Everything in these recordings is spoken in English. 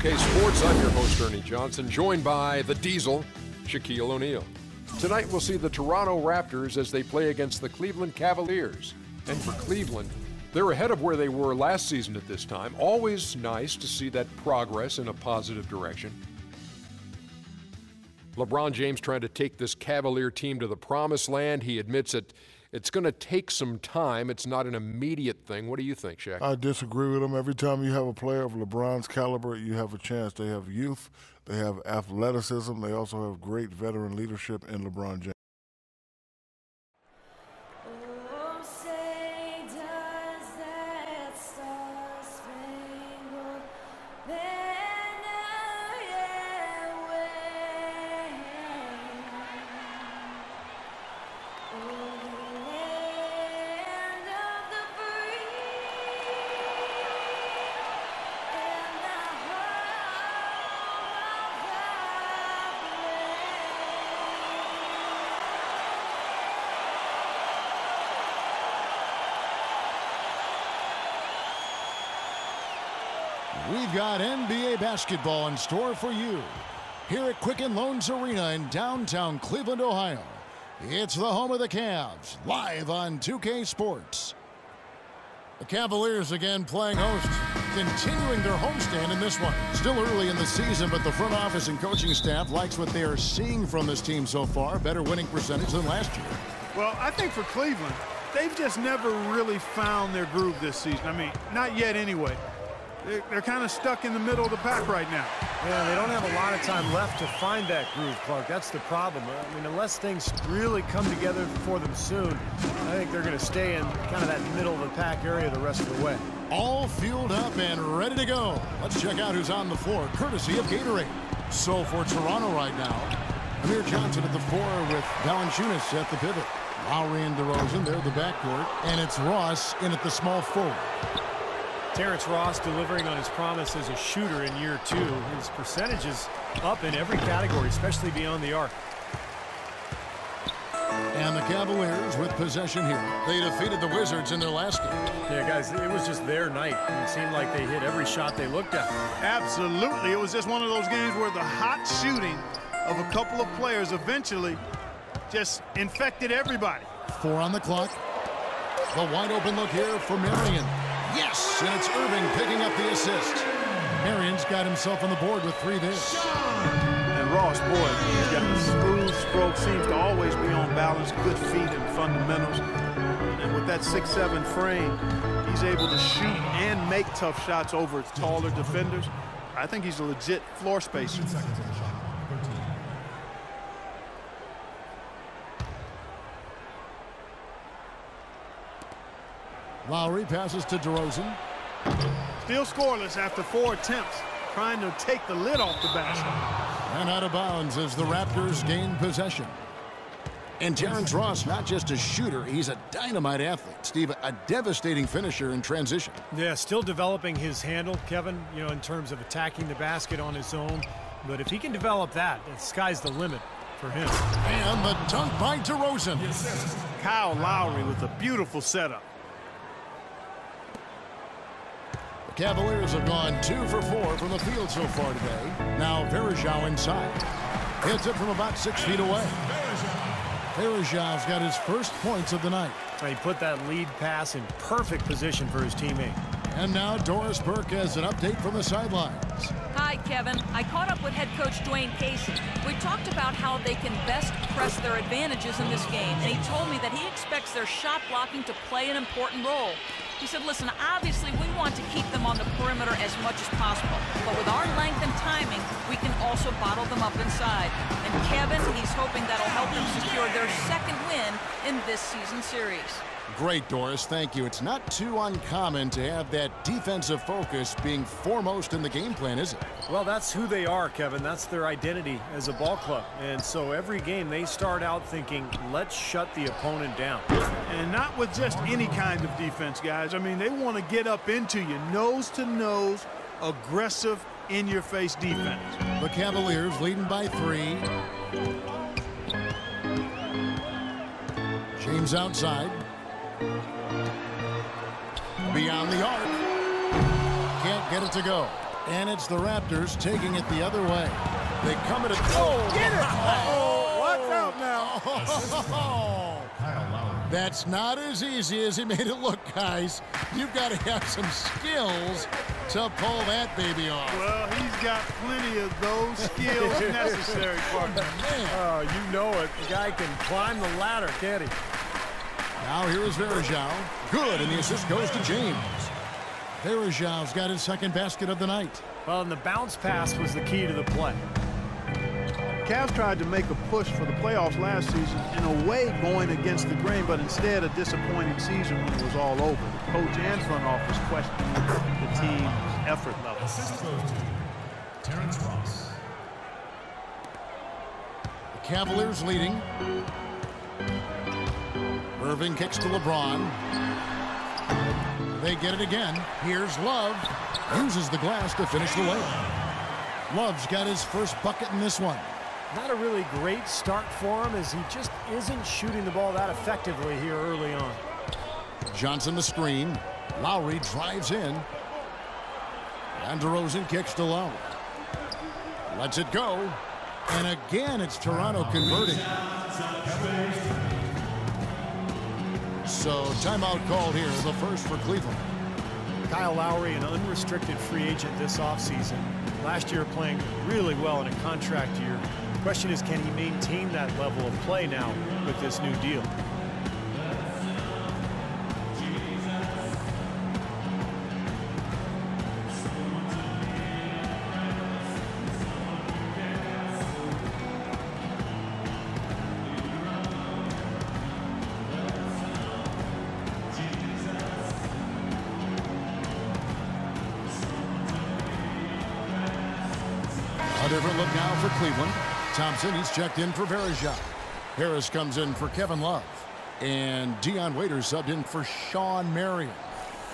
2K Sports, I'm your host, Ernie Johnson, joined by the Diesel, Shaquille O'Neal. Tonight we'll see the Toronto Raptors as they play against the Cleveland Cavaliers. And for Cleveland, they're ahead of where they were last season at this time. Always nice to see that progress in a positive direction. LeBron James trying to take this Cavalier team to the promised land. He admits that it's going to take some time. It's not an immediate thing. What do you think, Shaq? I disagree with him. Every time you have a player of LeBron's caliber, you have a chance. They have youth. They have athleticism. They also have great veteran leadership in LeBron James. We've got NBA basketball in store for you here at Quicken Loans Arena in downtown Cleveland, Ohio. It's the home of the Cavs, live on 2K Sports. The Cavaliers again playing host, continuing their homestand in this one. Still early in the season, but the front office and coaching staff likes what they are seeing from this team so far. Better winning percentage than last year. Well, I think for Cleveland, they've just never really found their groove this season. I mean, not yet anyway. They're kind of stuck in the middle of the pack right now. Yeah, they don't have a lot of time left to find that groove, Clark. That's the problem. I mean, unless things really come together for them soon, I think they're going to stay in kind of that middle of the pack area the rest of the way. All fueled up and ready to go. Let's check out who's on the floor, courtesy of Gatorade. So for Toronto right now, Amir Johnson at the 4 with Valanciunas at the pivot. Lowry and DeRozan, they're the backcourt. And it's Ross in at the small forward. Terrence Ross delivering on his promise as a shooter in year 2. His percentage is up in every category, especially beyond the arc. And the Cavaliers with possession here. They defeated the Wizards in their last game. Yeah, guys, it was just their night. It seemed like they hit every shot they looked at. Absolutely. It was just one of those games where the hot shooting of a couple of players eventually just infected everybody. 4 on the clock. The wide open look here for Marion. Yes, and it's Irving picking up the assist. Marion's got himself on the board with 3 there. And Ross, boy, he's got a smooth stroke, seems to always be on balance, good feet and fundamentals. And with that 6'7" frame, he's able to shoot and make tough shots over taller defenders. I think he's a legit floor spacer. Lowry passes to DeRozan. Still scoreless after 4 attempts, trying to take the lid off the basket. And out of bounds as the Raptors gain possession. And Terrence Ross, not just a shooter, he's a dynamite athlete. Steve, a devastating finisher in transition. Yeah, still developing his handle, Kevin, you know, in terms of attacking the basket on his own. But if he can develop that, the sky's the limit for him. And the dunk by DeRozan. Kyle Lowry with a beautiful setup. The Cavaliers have gone 2 for 4 from the field so far today. Now Varejao inside. Hits it from about 6 feet away. Varejao's got his first points of the night. He put that lead pass in perfect position for his teammate. And now Doris Burke has an update from the sidelines. Hi, Kevin. I caught up with head coach Dwayne Casey. We talked about how they can best press their advantages in this game, and he told me that he expects their shot blocking to play an important role. He said, listen, obviously we want to keep them on the perimeter as much as possible, but with our length and timing, we can also bottle them up inside. And Kevin, he's hoping that'll help them secure their second win in this season series. Great, Doris. Thank you. It's not too uncommon to have that defensive focus being foremost in the game plan, is it? Well, that's who they are, Kevin. That's their identity as a ball club. And so every game they start out thinking, let's shut the opponent down. And not with just any kind of defense, guys. I mean, they want to get up into you, nose-to-nose, aggressive, in-your-face defense. The Cavaliers leading by 3. James outside. Beyond the arc. Can't get it to go. And it's the Raptors taking it the other way. They come at it. Oh, get it! Oh, watch out now. That's not as easy as he made it look, guys. You've got to have some skills to pull that baby off. Well, he's got plenty of those skills necessary, partner. Oh, you know it. The guy can climb the ladder, can't he? Now here is Varejao. Good, and the assist goes to James. Varejao's got his second basket of the night. Well, and the bounce pass was the key to the play. Cavs tried to make a push for the playoffs last season, in a way going against the grain, but instead a disappointing season when it was all over. The coach and front office questioned the team's effort level. Assist goes to Terrence Ross. The Cavaliers leading. Irving kicks to LeBron. They get it again. Here's Love. Uses the glass to finish the layup. Love's got his first bucket in this one. Not a really great start for him, as he just isn't shooting the ball that effectively here early on. Johnson the screen. Lowry drives in. And DeRozan kicks to Lowry. Lets it go. And again, it's Toronto converting. So timeout called here, the first for Cleveland. Kyle Lowry, an unrestricted free agent this offseason. Last year playing really well in a contract year. The question is, can he maintain that level of play now with this new deal? A different look now for Cleveland. Thompson, he's checked in for Varejao. Harris comes in for Kevin Love. And Dion Waiters subbed in for Sean Marion.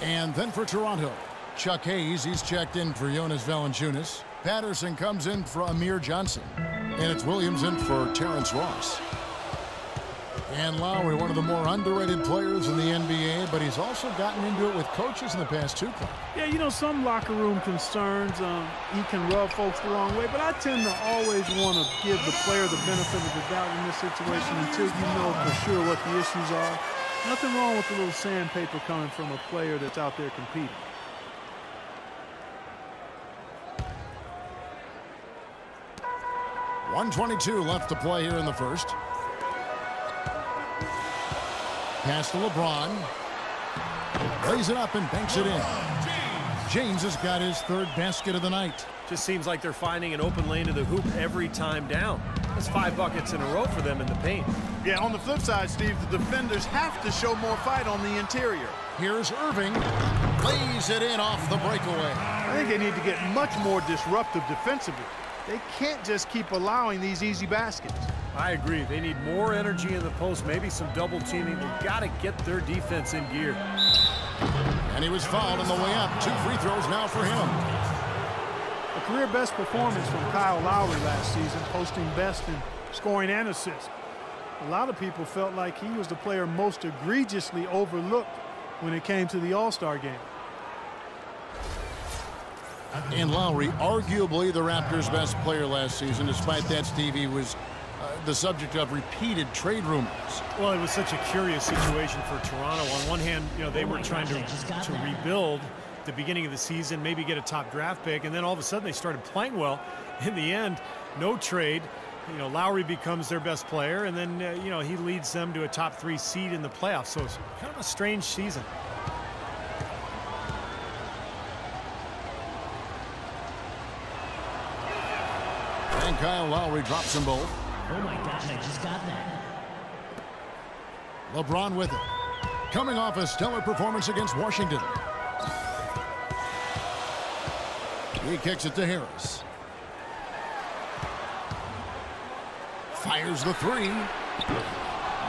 And then for Toronto, Chuck Hayes, he's checked in for Jonas Valanciunas. Patterson comes in for Amir Johnson. And it's Williams in for Terrence Ross. And Lowry, one of the more underrated players in the NBA, but he's also gotten into it with coaches in the past too. Yeah, you know, some locker room concerns, he can rub folks the wrong way, but I tend to always want to give the player the benefit of the doubt in this situation until you know for sure what the issues are. Nothing wrong with a little sandpaper coming from a player that's out there competing. .122 left to play here in the first. Pass to LeBron. Lays it up and banks it in. James has got his third basket of the night. Just seems like they're finding an open lane to the hoop every time down. That's 5 buckets in a row for them in the paint. Yeah, on the flip side, Steve, the defenders have to show more fight on the interior. Here's Irving. Lays it in off the breakaway. I think they need to get much more disruptive defensively. They can't just keep allowing these easy baskets. I agree. They need more energy in the post, maybe some double teaming. They've got to get their defense in gear. And he was fouled on the way up. 2 free throws now for him. A career best performance from Kyle Lowry last season, posting best in scoring and assists. A lot of people felt like he was the player most egregiously overlooked when it came to the All-Star game. And Lowry, arguably the Raptors' best player last season. Despite that, Steve, he was the subject of repeated trade rumors. Well, it was such a curious situation for Toronto. On one hand, you know, they were trying to rebuild at the beginning of the season, maybe get a top draft pick, and then all of a sudden they started playing well. In the end, no trade. You know, Lowry becomes their best player, and then, you know, he leads them to a top 3 seed in the playoffs. So it's kind of a strange season. And Kyle Lowry drops them both. Oh my gosh, I just got that. LeBron with it. Coming off a stellar performance against Washington. He kicks it to Harris. Fires the 3.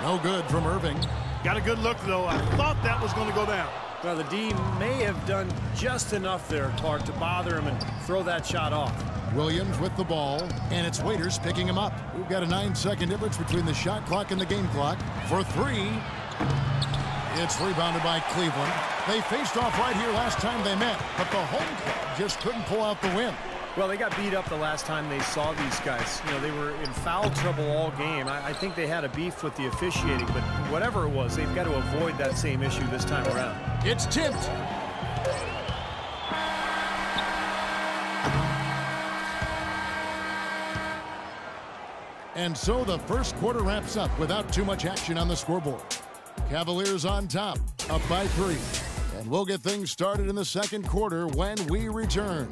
No good from Irving. Got a good look, though. I thought that was going to go down. Well, the D may have done just enough there, Clark, to bother him and throw that shot off. Williams with the ball, and it's Waiters picking him up. We've got a 9-second difference between the shot clock and the game clock. For 3. It's rebounded by Cleveland. They faced off right here last time they met, but the home club just couldn't pull out the win. Well, they got beat up the last time they saw these guys. You know, they were in foul trouble all game. I think they had a beef with the officiating, but whatever it was, they've got to avoid that same issue this time around. It's tipped. And so the first quarter wraps up without too much action on the scoreboard. Cavaliers on top, up by 3. And we'll get things started in the second quarter when we return.